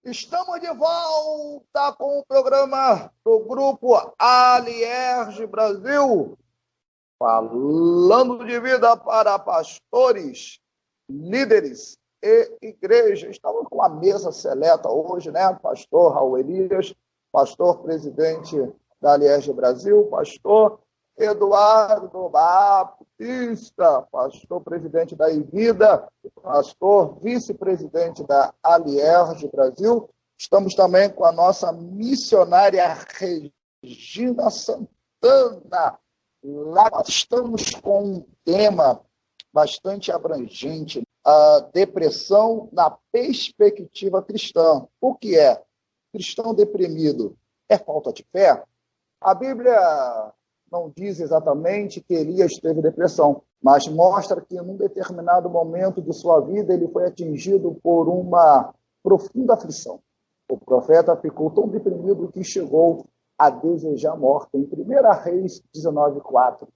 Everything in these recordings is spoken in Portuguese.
Estamos de volta com o programa do Grupo Alierge Brasil, falando de vida para pastores, líderes e igreja. Estamos com uma mesa seleta hoje, né? Pastor Raul Elias, pastor presidente da Alierge Brasil, pastor Eduardo Baptista, pastor presidente da Ivida, pastor vice-presidente da Alierge Brasil. Estamos também com a nossa missionária Regina Santana. Lá estamos com um tema bastante abrangente, a depressão na perspectiva cristã. O que é? Cristão deprimido é falta de fé? A Bíblia não diz exatamente que Elias teve depressão, mas mostra que em um determinado momento de sua vida ele foi atingido por uma profunda aflição. O profeta ficou tão deprimido que chegou a desejar a morte. Em 1 Reis 19:4,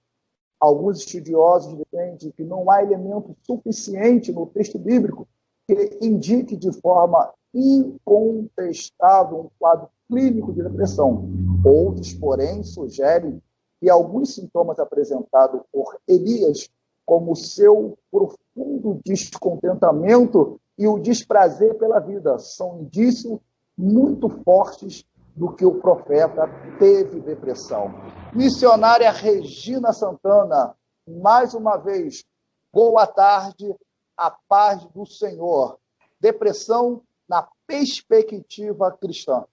alguns estudiosos defendem que não há elemento suficiente no texto bíblico que indique de forma incontestável um quadro clínico de depressão. Outros, porém, sugerem que alguns sintomas apresentados por Elias, como o seu profundo descontentamento e o desprazer pela vida, são indícios muito fortes do que o profeta teve depressão. Missionária Regina Santana, mais uma vez, boa tarde, a paz do Senhor. Depressão na perspectiva cristã.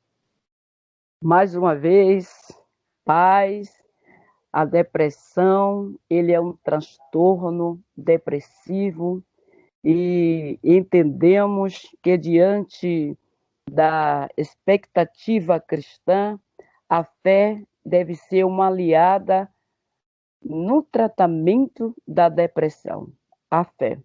Mais uma vez, paz. A depressão, ele é um transtorno depressivo e entendemos que diante da expectativa cristã, a fé deve ser uma aliada no tratamento da depressão, a fé.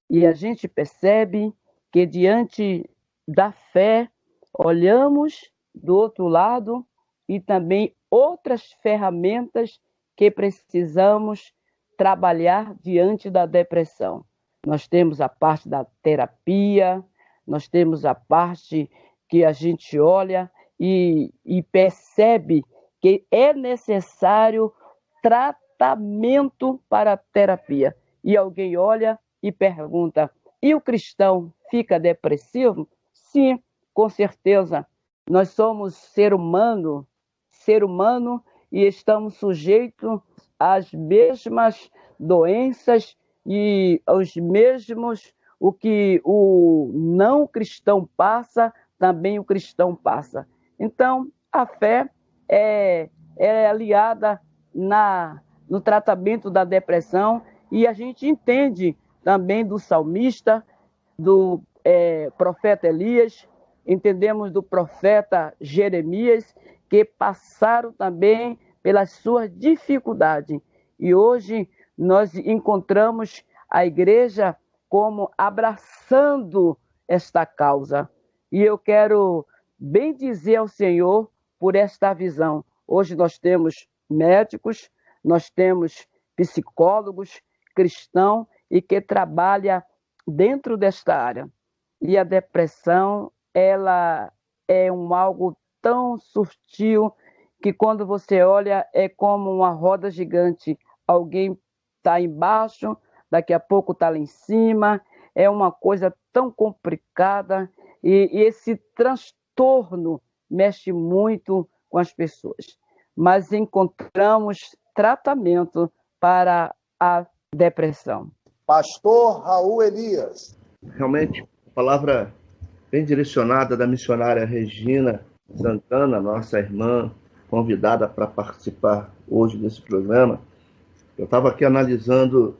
E a gente percebe que diante da fé, olhamos do outro lado e também outras ferramentas que precisamos trabalhar diante da depressão. Nós temos a parte da terapia, nós temos a parte que a gente olha e percebe que é necessário tratamento para a terapia. E alguém olha e pergunta, e o cristão fica depressivo? Sim, com certeza. Nós somos ser humano e estamos sujeitos às mesmas doenças e aos mesmos, o que o não cristão passa, também o cristão passa. Então, a fé é aliada no tratamento da depressão e a gente entende também do salmista, do profeta Elias, entendemos do profeta Jeremias, que passaram também pelas suas dificuldades. E hoje nós encontramos a igreja como abraçando esta causa. E eu quero bem dizer ao Senhor por esta visão. Hoje nós temos médicos, nós temos psicólogos, cristãos e que trabalham dentro desta área. E a depressão, ela é algo tão sutil que quando você olha é como uma roda gigante. Alguém está embaixo, daqui a pouco está lá em cima. É uma coisa tão complicada e esse transtorno mexe muito com as pessoas. Mas encontramos tratamento para a depressão. Pastor Raul Elias. Realmente, a palavra bem direcionada da missionária Regina Santana, nossa irmã convidada para participar hoje desse programa. Eu estava aqui analisando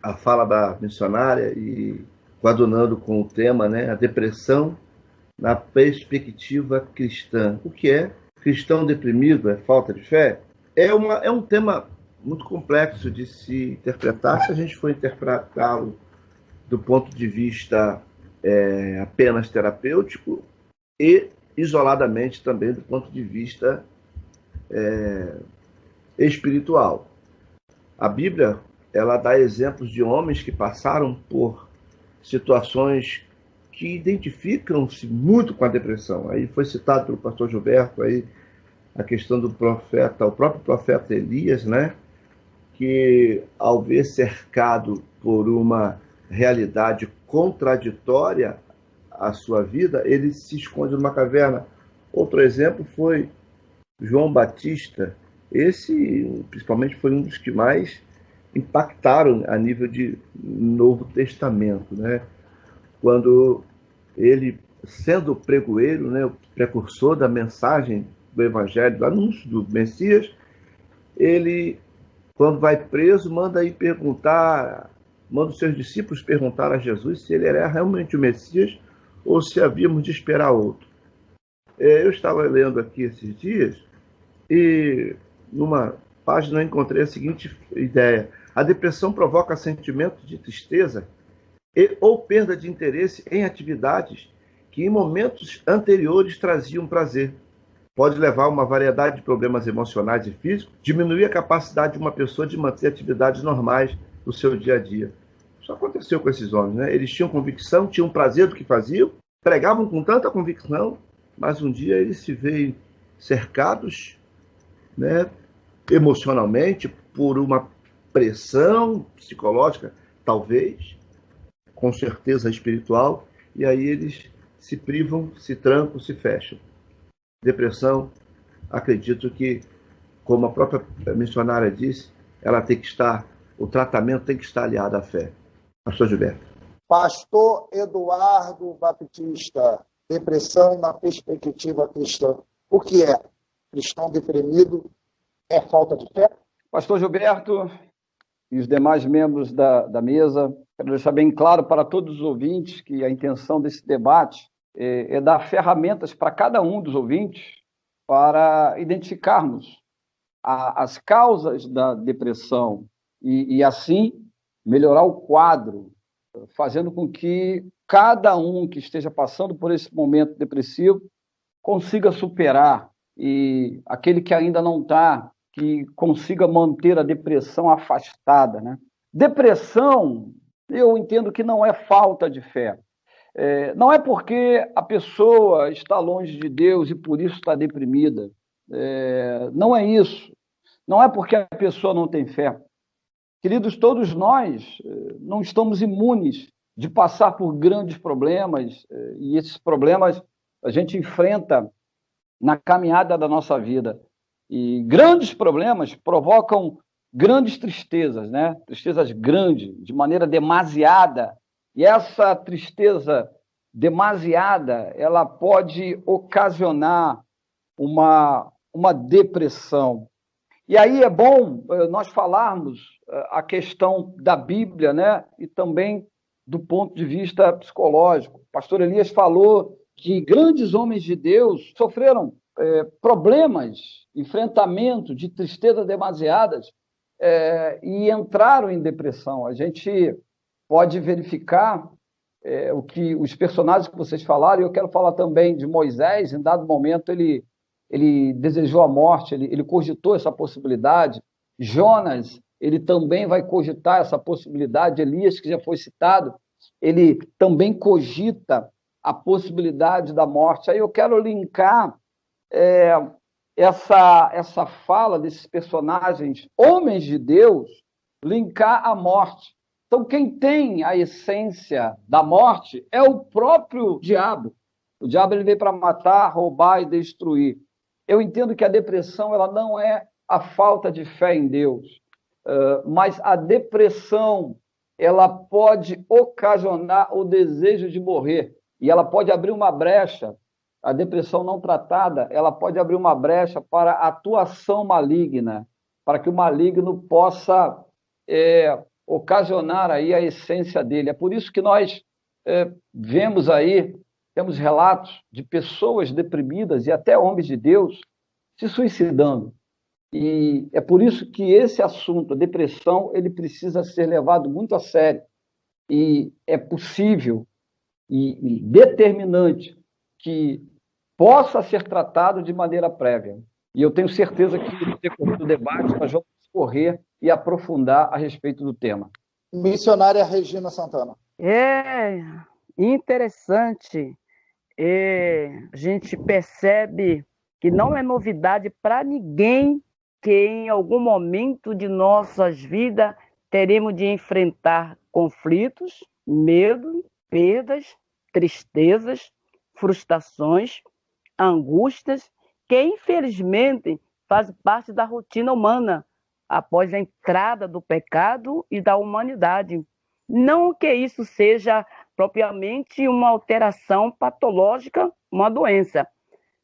a fala da missionária e coadunando com o tema, né, a depressão na perspectiva cristã. O que é? Cristão deprimido é falta de fé? É um tema muito complexo de se interpretar se a gente for interpretá-lo do ponto de vista apenas terapêutico e isoladamente também do ponto de vista espiritual. A Bíblia, ela dá exemplos de homens que passaram por situações que identificam-se muito com a depressão. Aí foi citado pelo pastor Gilberto aí a questão do profeta, o próprio profeta Elias, né? Que ao ver cercado por uma realidade contraditória à sua vida, ele se esconde numa caverna. Outro exemplo foi João Batista. Esse, principalmente, foi um dos que mais impactaram a nível de Novo Testamento, né? Quando ele, sendo pregoeiro, né, o precursor da mensagem do Evangelho, do anúncio do Messias, ele, quando vai preso, manda os seus discípulos perguntar a Jesus se ele era realmente o Messias ou se havíamos de esperar outro. Eu estava lendo aqui esses dias e numa página eu encontrei a seguinte ideia: a depressão provoca sentimentos de tristeza ou perda de interesse em atividades que em momentos anteriores traziam prazer. Pode levar a uma variedade de problemas emocionais e físicos, diminuir a capacidade de uma pessoa de manter atividades normais do seu dia a dia. Isso aconteceu com esses homens, né? Eles tinham convicção, tinham prazer do que faziam, pregavam com tanta convicção, mas um dia eles se veem cercados, né, emocionalmente por uma pressão psicológica, talvez, com certeza espiritual, e aí eles se privam, se trancam, se fecham. Depressão, acredito que, como a própria missionária disse, o tratamento tem que estar aliado à fé. Pastor Gilberto. Pastor Eduardo Baptista, depressão na perspectiva cristã. O que é? Cristão deprimido é falta de fé? Pastor Gilberto e os demais membros da mesa, quero deixar bem claro para todos os ouvintes que a intenção desse debate é dar ferramentas para cada um dos ouvintes para identificarmos as causas da depressão e assim, melhorar o quadro, fazendo com que cada um que esteja passando por esse momento depressivo consiga superar, e aquele que ainda não está, que consiga manter a depressão afastada, né? Depressão, eu entendo que não é falta de fé. Não é porque a pessoa está longe de Deus e por isso está deprimida. Não é isso. Não é porque a pessoa não tem fé. Queridos, todos nós não estamos imunes de passar por grandes problemas, e esses problemas a gente enfrenta na caminhada da nossa vida. E grandes problemas provocam grandes tristezas, né? Tristezas grandes, de maneira demasiada. E essa tristeza demasiada, ela pode ocasionar uma depressão. E aí é bom nós falarmos a questão da Bíblia, né? E também do ponto de vista psicológico. O pastor Elias falou que grandes homens de Deus sofreram problemas, enfrentamento de tristeza demasiadas e entraram em depressão. A gente pode verificar o que os personagens que vocês falaram, e eu quero falar também de Moisés. Em dado momento ele desejou a morte, ele cogitou essa possibilidade. Jonas, ele também vai cogitar essa possibilidade. Elias, que já foi citado, ele também cogita a possibilidade da morte. Aí eu quero linkar essa fala desses personagens, homens de Deus, linkar a morte. Então, quem tem a essência da morte é o próprio diabo. O diabo ele veio para matar, roubar e destruir. Eu entendo que a depressão ela não é a falta de fé em Deus, mas a depressão ela pode ocasionar o desejo de morrer, e ela pode abrir uma brecha. A depressão não tratada, ela pode abrir uma brecha para a atuação maligna, para que o maligno possa ocasionar aí a essência dele. É por isso que nós vemos aí, temos relatos de pessoas deprimidas e até homens de Deus se suicidando. E é por isso que esse assunto, a depressão, ele precisa ser levado muito a sério. E é possível e determinante que possa ser tratado de maneira prévia. E eu tenho certeza que no decorrer do debate nós vamos correr e aprofundar a respeito do tema. Missionária Regina Santana. interessante, a gente percebe que não é novidade para ninguém que em algum momento de nossas vidas teremos de enfrentar conflitos, medo, perdas, tristezas, frustrações, angústias, que infelizmente faz parte da rotina humana após a entrada do pecado e da humanidade. Não que isso seja propriamente uma alteração patológica, uma doença,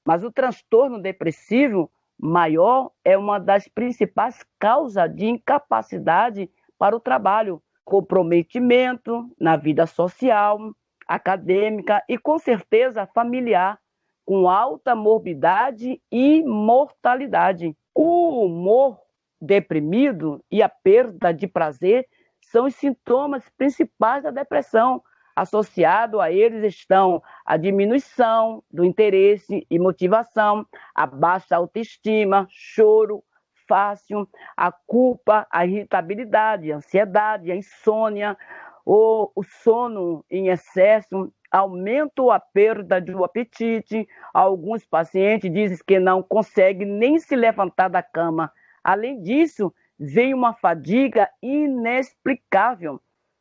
mas o transtorno depressivo maior é uma das principais causas de incapacidade para o trabalho, comprometimento na vida social, acadêmica e, com certeza, familiar, com alta morbidade e mortalidade. O humor deprimido e a perda de prazer são os sintomas principais da depressão. Associado a eles estão a diminuição do interesse e motivação, a baixa autoestima, choro fácil, a culpa, a irritabilidade, a ansiedade, a insônia, o sono em excesso, aumento a perda do apetite. Alguns pacientes dizem que não conseguem nem se levantar da cama. Além disso, vem uma fadiga inexplicável,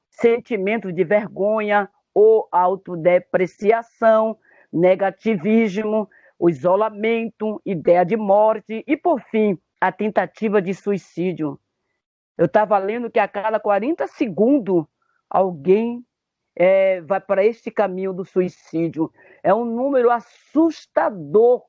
sentimento de vergonha ou autodepreciação, negativismo, o isolamento, ideia de morte e, por fim, a tentativa de suicídio. Eu estava lendo que a cada 40 segundos alguém vai para este caminho do suicídio. É um número assustador.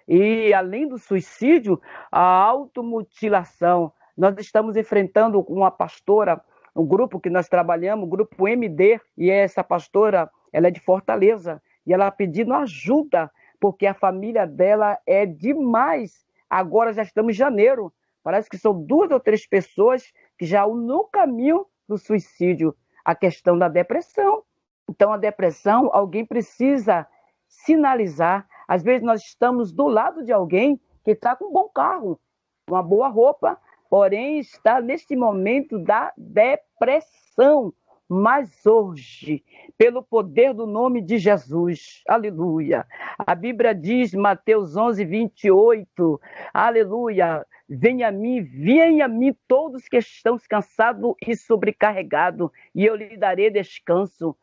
E, além do suicídio, a automutilação. Nós estamos enfrentando com uma pastora, um grupo que nós trabalhamos, o grupo MD, e essa pastora, ela é de Fortaleza, e ela pedindo ajuda, porque a família dela é demais. Agora já estamos em janeiro, parece que são 2 ou 3 pessoas que já no caminho do suicídio. A questão da depressão. Então, a depressão, alguém precisa sinalizar. Às vezes nós estamos do lado de alguém que está com um bom carro, uma boa roupa, porém está neste momento da depressão. Mas hoje, pelo poder do nome de Jesus, aleluia, a Bíblia diz, Mateus 11, 28, aleluia, venha a mim todos que estão cansados e sobrecarregados, e eu lhe darei descanso.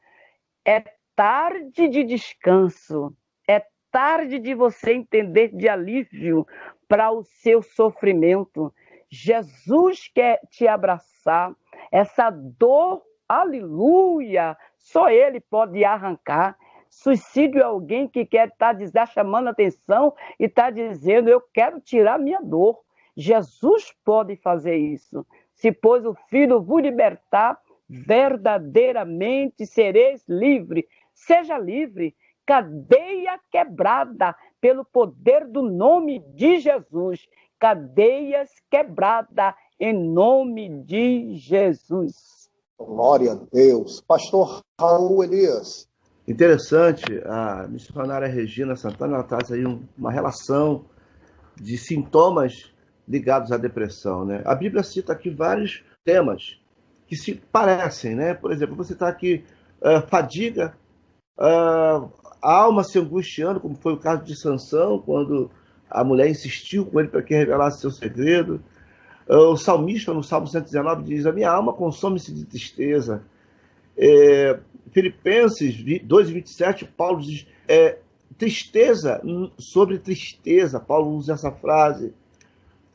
É tarde de descanso, é tarde de você entender de alívio para o seu sofrimento. Jesus quer te abraçar, essa dor, aleluia, só Ele pode arrancar. Suicídio é alguém que quer estar chamando a atenção e está dizendo, eu quero tirar minha dor. Jesus pode fazer isso. Se, pois, o Filho vos libertar, verdadeiramente sereis livre. Seja livre, cadeia quebrada pelo poder do nome de Jesus. Cadeias quebradas em nome de Jesus. Glória a Deus. Pastor Raul Elias. Interessante, a missionária Regina Santana, ela traz aí uma relação de sintomas ligados à depressão, né? A Bíblia cita aqui vários temas que se parecem, né? Por exemplo, você está aqui, fadiga, a alma se angustiando, como foi o caso de Sansão, quando a mulher insistiu com ele para que revelasse seu segredo. O salmista, no Salmo 119, diz, a minha alma consome-se de tristeza. Filipenses 2,27, Paulo diz, tristeza sobre tristeza. Paulo usa essa frase.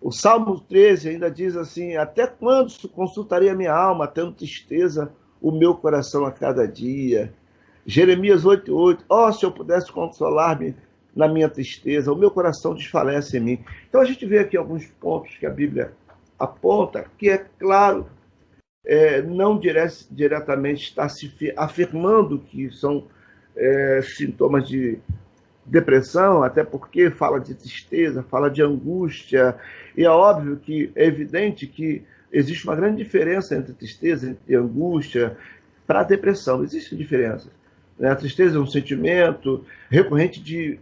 O Salmo 13 ainda diz assim, até quando consultarei a minha alma, tendo tristeza o meu coração a cada dia. Jeremias 8,8, se eu pudesse consolar-me na minha tristeza, o meu coração desfalece em mim. Então a gente vê aqui alguns pontos que a Bíblia aponta, que é claro, não diretamente está se afirmando que são sintomas de depressão, até porque fala de tristeza, fala de angústia, e é óbvio que é evidente que existe uma grande diferença entre tristeza e angústia para a depressão. Existem diferenças. A tristeza é um sentimento recorrente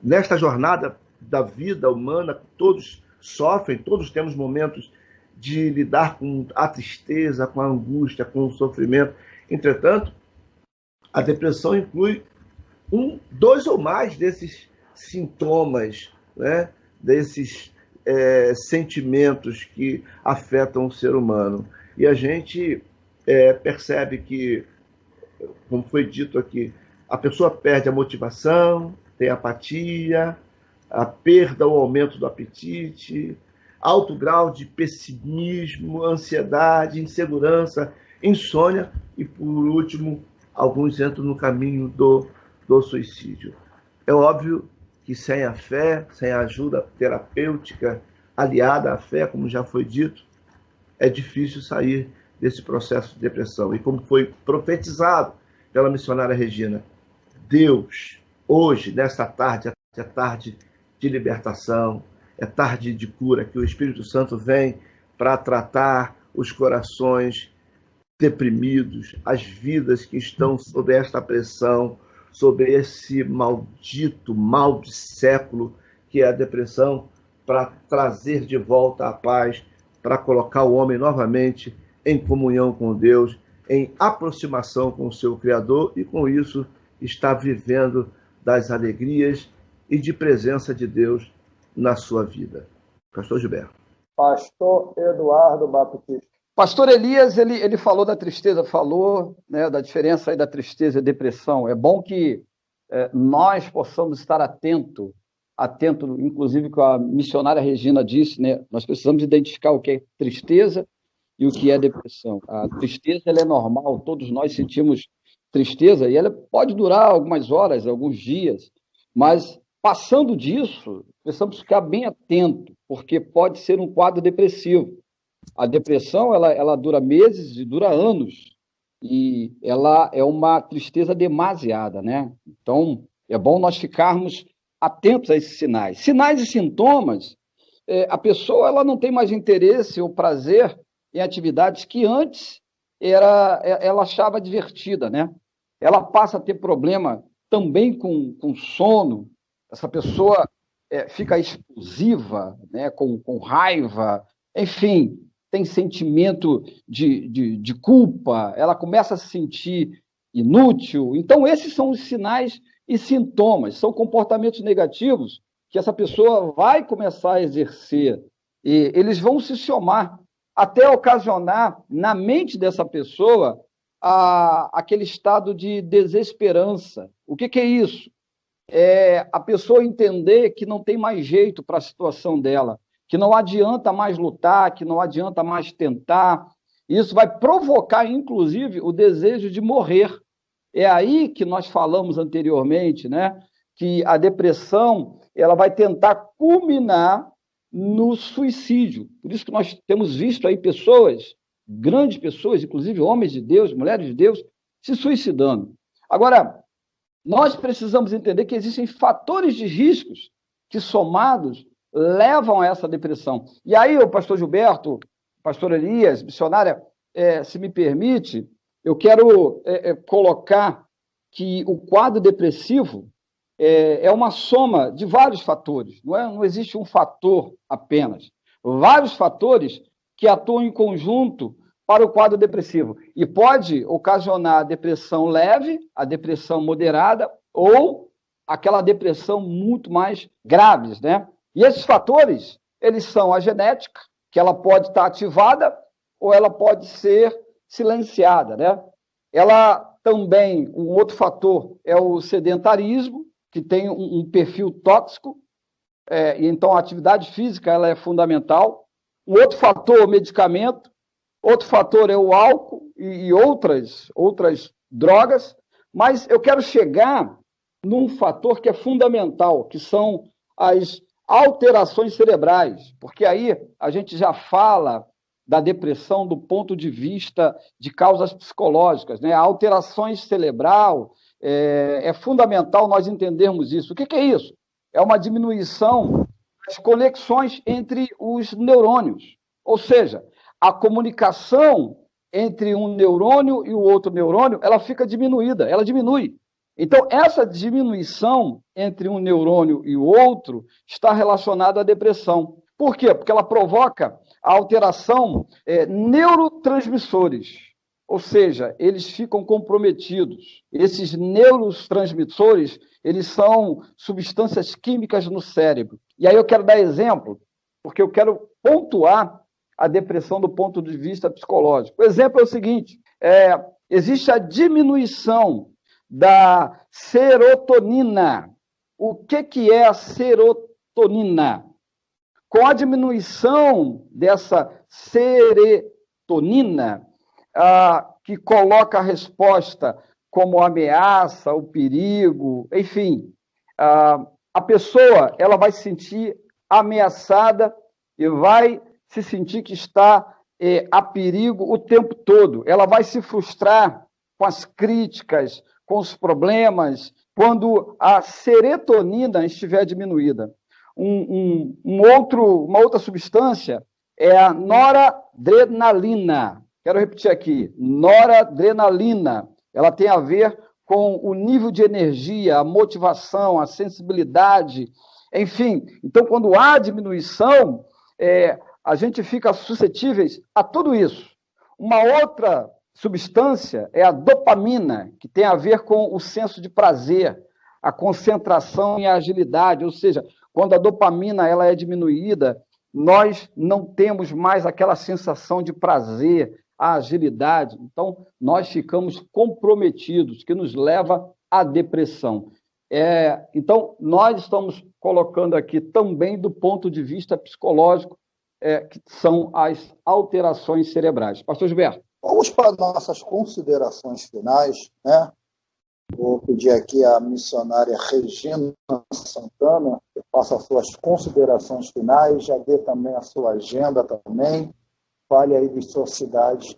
nesta jornada da vida humana, todos sofrem, todos temos momentos de lidar com a tristeza, com a angústia, com o sofrimento. Entretanto, A depressão inclui dois ou mais desses sintomas, né? Desses sentimentos que afetam o ser humano. E a gente percebe que, como foi dito aqui, a pessoa perde a motivação, tem apatia, a perda ou aumento do apetite, alto grau de pessimismo, ansiedade, insegurança, insônia e, por último, alguns entram no caminho do suicídio. É óbvio que sem a fé, sem a ajuda terapêutica aliada à fé, como já foi dito, é difícil sair desse processo de depressão. E como foi profetizado pela missionária Regina, Deus, hoje, nesta tarde, é tarde de libertação, é tarde de cura, que o Espírito Santo vem para tratar os corações deprimidos, as vidas que estão sob esta pressão, sobre esse maldito mal de século que é a depressão, para trazer de volta a paz, para colocar o homem novamente em comunhão com Deus, em aproximação com o seu Criador e, com isso, estar vivendo das alegrias e de presença de Deus na sua vida. Pastor Gilberto. Pastor Eduardo Baptista. Pastor Elias, ele falou da tristeza, falou, né, da diferença aí da tristeza e depressão. É bom que nós possamos estar atento, inclusive, que a missionária Regina disse, né, nós precisamos identificar o que é tristeza e o que é depressão. A tristeza ela é normal, todos nós sentimos tristeza e ela pode durar algumas horas, alguns dias, mas passando disso, precisamos ficar bem atento, porque pode ser um quadro depressivo. A depressão, ela dura meses e dura anos, e ela é uma tristeza demasiada, né? Então, é bom nós ficarmos atentos a esses sinais. Sinais e sintomas, a pessoa ela não tem mais interesse ou prazer em atividades que antes ela achava divertida, né? Ela passa a ter problema também com sono, essa pessoa fica explosiva, né? com raiva, enfim, tem sentimento de culpa, ela começa a se sentir inútil. Então, esses são os sinais e sintomas, são comportamentos negativos que essa pessoa vai começar a exercer, e eles vão se somar até ocasionar na mente dessa pessoa aquele estado de desesperança. O que é isso? É a pessoa entender que não tem mais jeito para a situação dela, que não adianta mais lutar, que não adianta mais tentar. Isso vai provocar, inclusive, o desejo de morrer. É aí que nós falamos anteriormente, né, que a depressão ela vai tentar culminar no suicídio. Por isso que nós temos visto aí pessoas, grandes pessoas, inclusive homens de Deus, mulheres de Deus, se suicidando. Agora, nós precisamos entender que existem fatores de riscos que, somados, levam a essa depressão. E aí, o pastor Gilberto, pastor Elias, missionária, se me permite, eu quero colocar que o quadro depressivo é uma soma de vários fatores, não existe um fator apenas. Vários fatores que atuam em conjunto para o quadro depressivo. E pode ocasionar a depressão leve, a depressão moderada ou aquela depressão muito mais graves, né? E esses fatores, eles são a genética, que ela pode estar ativada ou ela pode ser silenciada, né? Ela também, um outro fator é o sedentarismo, que tem um perfil tóxico, e então a atividade física ela é fundamental. Um outro fator é o medicamento, outro fator é o álcool e outras drogas, mas eu quero chegar num fator que é fundamental, que são as alterações cerebrais, porque aí a gente já fala da depressão do ponto de vista de causas psicológicas, né? A alterações cerebral é fundamental nós entendermos isso. O que é isso? É uma diminuição das conexões entre os neurônios, ou seja, a comunicação entre um neurônio e o outro neurônio, ela fica diminuída, ela diminui. Então, essa diminuição entre um neurônio e o outro está relacionada à depressão. Por quê? Porque ela provoca a alteração neurotransmissores. ou seja, eles ficam comprometidos. Esses neurotransmissores, eles são substâncias químicas no cérebro. E aí eu quero dar exemplo, porque eu quero pontuar a depressão do ponto de vista psicológico. O exemplo é o seguinte, existe a diminuição da serotonina. O que é a serotonina? Com a diminuição dessa serotonina, que coloca a resposta como ameaça, o perigo, enfim, a pessoa ela vai se sentir ameaçada e vai se sentir que está a perigo o tempo todo. Ela vai se frustrar com as críticas, com os problemas, quando a serotonina estiver diminuída. Uma outra substância é a noradrenalina. Quero repetir aqui, noradrenalina. Ela tem a ver com o nível de energia, a motivação, a sensibilidade, enfim. Então, quando há diminuição, a gente fica suscetíveis a tudo isso. Uma outra substância é a dopamina, que tem a ver com o senso de prazer, a concentração e a agilidade, ou seja, quando a dopamina ela é diminuída, nós não temos mais aquela sensação de prazer, a agilidade, então nós ficamos comprometidos, que nos leva à depressão. Então, nós estamos colocando aqui também do ponto de vista psicológico, que são as alterações cerebrais. Pastor Gilberto. Vamos para nossas considerações finais, né? Vou pedir aqui à missionária Regina Santana que faça as suas considerações finais, já dê também a sua agenda também, fale aí de sua cidade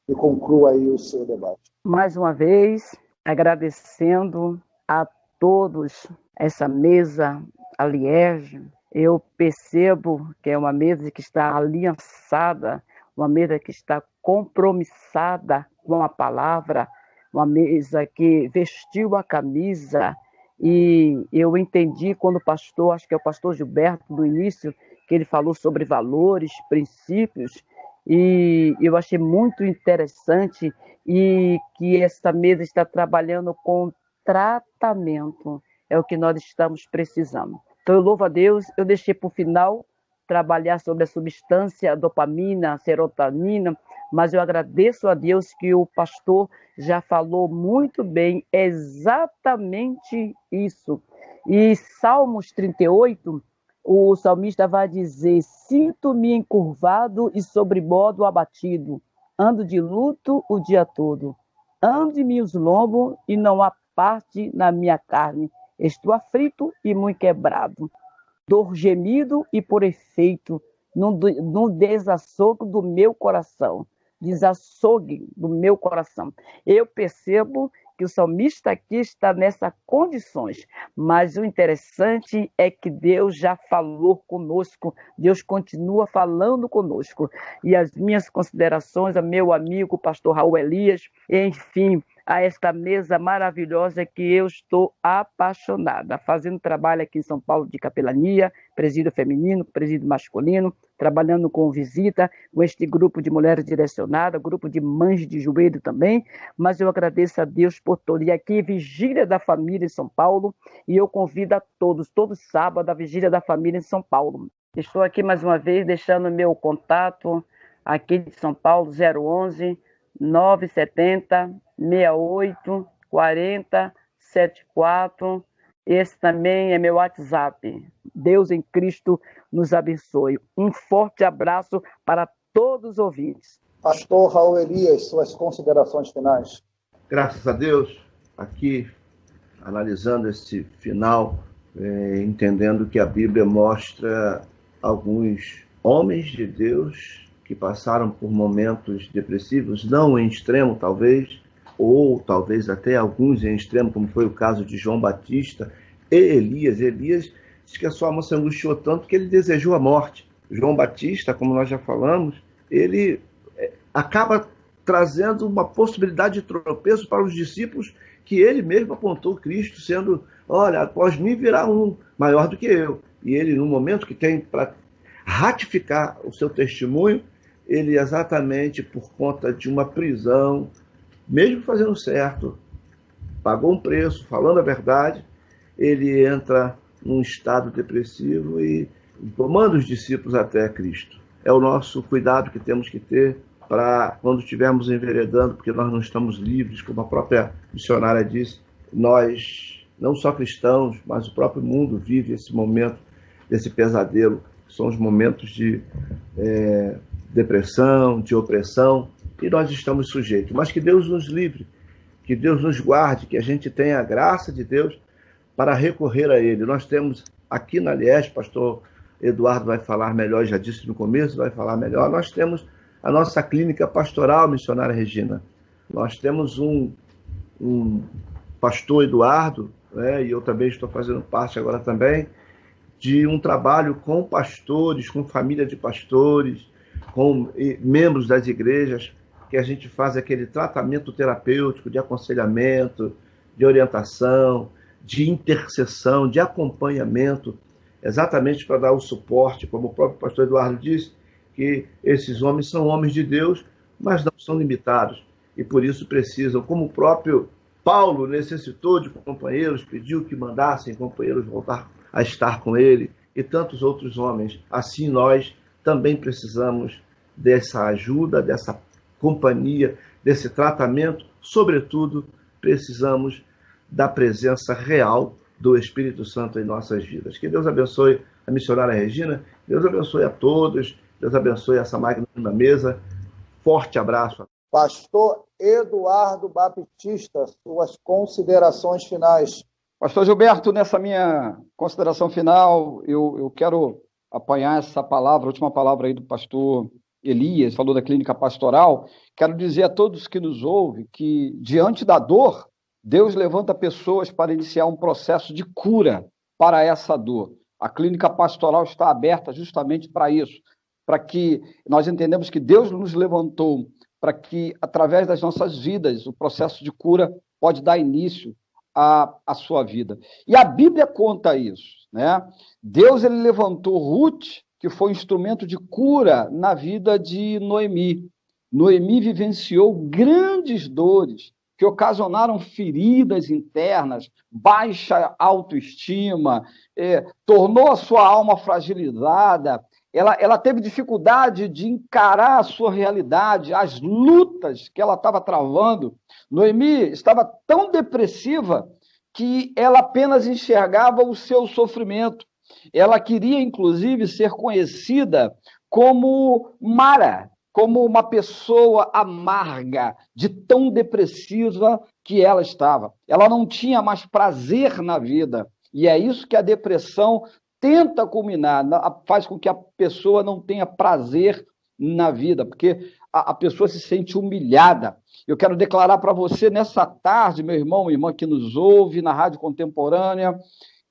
e conclua aí o seu debate. Mais uma vez, agradecendo a todos essa mesa, a Liege, eu percebo que é uma mesa que está aliançada, uma mesa que está compromissada com a palavra, uma mesa que vestiu a camisa, e eu entendi quando o pastor, acho que é o pastor Gilberto, do início, que ele falou sobre valores, princípios, e eu achei muito interessante e que essa mesa está trabalhando com tratamento, é o que nós estamos precisando. Então eu louvo a Deus, eu deixei para o final trabalhar sobre a substância dopamina, serotonina, mas eu agradeço a Deus que o pastor já falou muito bem exatamente isso. E Salmos 38, o salmista vai dizer: sinto-me encurvado e sobremodo abatido, ando de luto o dia todo, ande-me os lombos e não há parte na minha carne, estou aflito e muito quebrado, dor gemido e por efeito, no desassogo do meu coração, desassogue do meu coração. Eu percebo que o salmista aqui está nessas condições, mas o interessante é que Deus já falou conosco, Deus continua falando conosco. E as minhas considerações, a meu amigo pastor Raul Elias, enfim, a esta mesa maravilhosa que eu estou apaixonada, fazendo trabalho aqui em São Paulo de capelania, presídio feminino, presídio masculino, trabalhando com visita, com este grupo de mulheres direcionadas, grupo de mães de joelho também, mas eu agradeço a Deus por todo. E aqui, Vigília da Família em São Paulo, e eu convido a todos, todo sábado, a Vigília da Família em São Paulo. Estou aqui mais uma vez deixando meu contato aqui de São Paulo, 011 970 68 40 74. Esse também é meu WhatsApp. Deus em Cristo nos abençoe. Um forte abraço para todos os ouvintes. Pastor Raul Elias, suas considerações finais. Graças a Deus, aqui analisando esse final, entendendo que a Bíblia mostra alguns homens de Deus que passaram por momentos depressivos, não em extremo talvez, ou talvez até alguns em extremo, como foi o caso de João Batista e Elias. Elias diz que a sua alma se angustiou tanto que ele desejou a morte. João Batista, como nós já falamos, ele acaba trazendo uma possibilidade de tropeço para os discípulos que ele mesmo apontou Cristo, sendo, olha, após mim virá um maior do que eu. E ele, no momento que tem para ratificar o seu testemunho, ele exatamente por conta de uma prisão, mesmo fazendo certo, pagou um preço, falando a verdade, ele entra num estado depressivo e tomando os discípulos até Cristo. É o nosso cuidado que temos que ter para quando estivermos enveredando, porque nós não estamos livres, como a própria missionária disse, nós, não só cristãos, mas o próprio mundo vive esse momento, desse pesadelo, que são os momentos de depressão, de opressão, e nós estamos sujeitos. Mas que Deus nos livre, que Deus nos guarde, que a gente tenha a graça de Deus para recorrer a Ele. Nós temos aqui na Liege, pastor Eduardo vai falar melhor, já disse no começo, vai falar melhor, nós temos a nossa clínica pastoral, missionária Regina. Nós temos um pastor Eduardo, né, e eu também estou fazendo parte agora também, de um trabalho com pastores, com família de pastores, com membros das igrejas, que a gente faz aquele tratamento terapêutico de aconselhamento, de orientação, de intercessão, de acompanhamento, exatamente para dar o suporte, como o próprio pastor Eduardo disse, que esses homens são homens de Deus, mas não são limitados, e por isso precisam, como o próprio Paulo necessitou de companheiros, pediu que mandassem companheiros voltar a estar com ele, e tantos outros homens, assim nós também precisamos dessa ajuda, dessa companhia, desse tratamento, sobretudo precisamos da presença real do Espírito Santo em nossas vidas. Que Deus abençoe a missionária Regina, Deus abençoe a todos, Deus abençoe essa magna mesa. Forte abraço. Pastor Eduardo Baptista, suas considerações finais. Pastor Gilberto, nessa minha consideração final, eu quero apanhar essa palavra, a última palavra aí do pastor Elias, falou da clínica pastoral. Quero dizer a todos que nos ouvem que, diante da dor, Deus levanta pessoas para iniciar um processo de cura para essa dor. A clínica pastoral está aberta justamente para isso, para que nós entendemos que Deus nos levantou para que, através das nossas vidas, o processo de cura pode dar início à sua vida. E a Bíblia conta isso, né? Deus ele levantou Ruth, que foi instrumento de cura na vida de Noemi. Noemi vivenciou grandes dores que ocasionaram feridas internas, baixa autoestima, tornou a sua alma fragilizada. Ela teve dificuldade de encarar a sua realidade, as lutas que ela estava travando. Noemi estava tão depressiva que ela apenas enxergava o seu sofrimento. Ela queria, inclusive, ser conhecida como Mara, como uma pessoa amarga, de tão depressiva que ela estava. Ela não tinha mais prazer na vida. E é isso que a depressão tenta culminar, faz com que a pessoa não tenha prazer na vida, porque a pessoa se sente humilhada. Eu quero declarar para você nessa tarde, meu irmão, minha irmã que nos ouve na Rádio Contemporânea,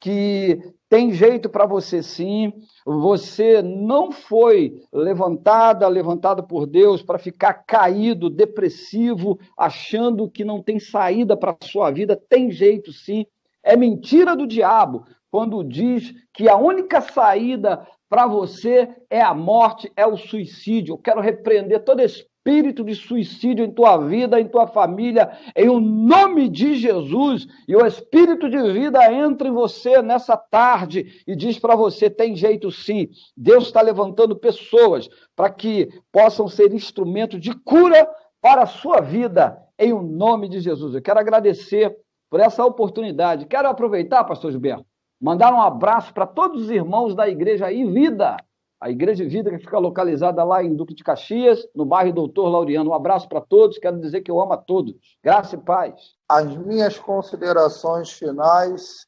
que tem jeito para você sim, você não foi levantado por Deus para ficar caído, depressivo, achando que não tem saída para a sua vida, tem jeito sim. É mentira do diabo quando diz que a única saída para você é a morte, é o suicídio. Eu quero repreender todo espírito de suicídio em tua vida, em tua família, em o nome de Jesus. E o espírito de vida entra em você nessa tarde e diz para você, tem jeito sim. Deus está levantando pessoas para que possam ser instrumento de cura para a sua vida, em o nome de Jesus. Eu quero agradecer por essa oportunidade. Quero aproveitar, pastor Gilberto, mandar um abraço para todos os irmãos da Igreja Vida, a Igreja Vida que fica localizada lá em Duque de Caxias, no bairro Doutor Laureano. Um abraço para todos, quero dizer que eu amo a todos. Graça e paz. As minhas considerações finais,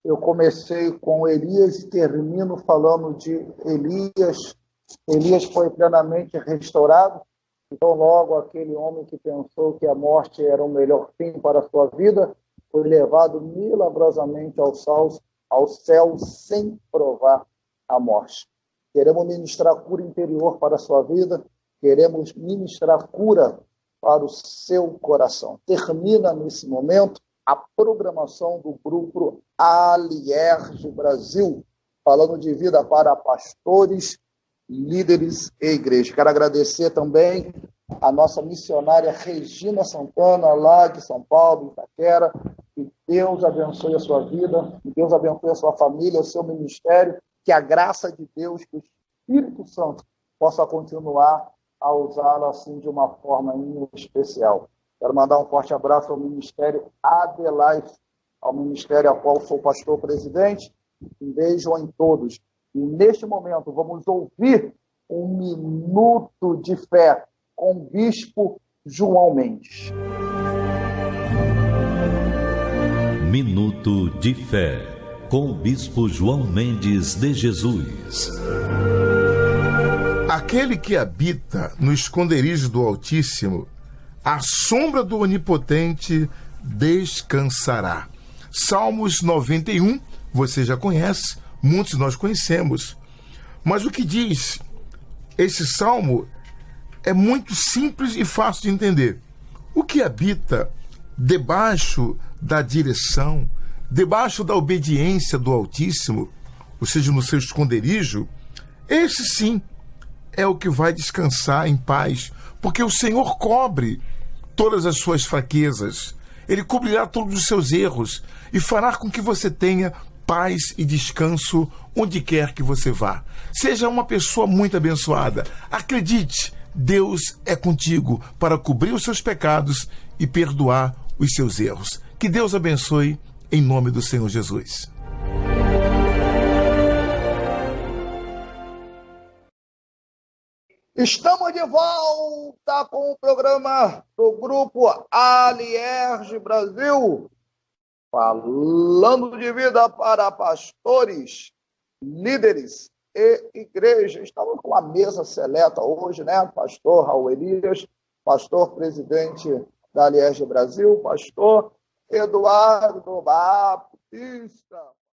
eu comecei com Elias e termino falando de Elias. Elias foi plenamente restaurado, então logo aquele homem que pensou que a morte era o melhor fim para a sua vida, foi levado milagrosamente ao céu sem provar a morte. Queremos ministrar cura interior para a sua vida, queremos ministrar cura para o seu coração. Termina nesse momento a programação do grupo Alierge Brasil, falando de vida para pastores, líderes e igreja. Quero agradecer também a nossa missionária Regina Santana, lá de São Paulo, Itaquera. Que Deus abençoe a sua vida, que Deus abençoe a sua família, o seu ministério, que a graça de Deus, que o Espírito Santo possa continuar a usá-lo assim de uma forma especial. Quero mandar um forte abraço ao Ministério Adelife, ao Ministério ao qual sou pastor-presidente. Um beijo em todos. E neste momento vamos ouvir um minuto de fé com o Bispo João Mendes. Minuto de Fé, com o Bispo João Mendes de Jesus. Aquele que habita no esconderijo do Altíssimo, à sombra do Onipotente descansará. Salmos 91, você já conhece, muitos nós conhecemos. Mas o que diz esse salmo é muito simples e fácil de entender. O que habita debaixo da direção, debaixo da obediência do Altíssimo, ou seja, no seu esconderijo, esse sim é o que vai descansar em paz, porque o Senhor cobre todas as suas fraquezas, Ele cobrirá todos os seus erros e fará com que você tenha paz e descanso onde quer que você vá. Seja uma pessoa muito abençoada. Acredite, Deus é contigo para cobrir os seus pecados e perdoar os seus erros. Que Deus abençoe em nome do Senhor Jesus. Estamos de volta com o programa do Grupo Alierge Brasil, falando de vida para pastores, líderes e igreja. Estamos com uma mesa seleta hoje, né? Pastor Raul Elias, pastor presidente da Alierge Brasil, pastor Eduardo Baptista.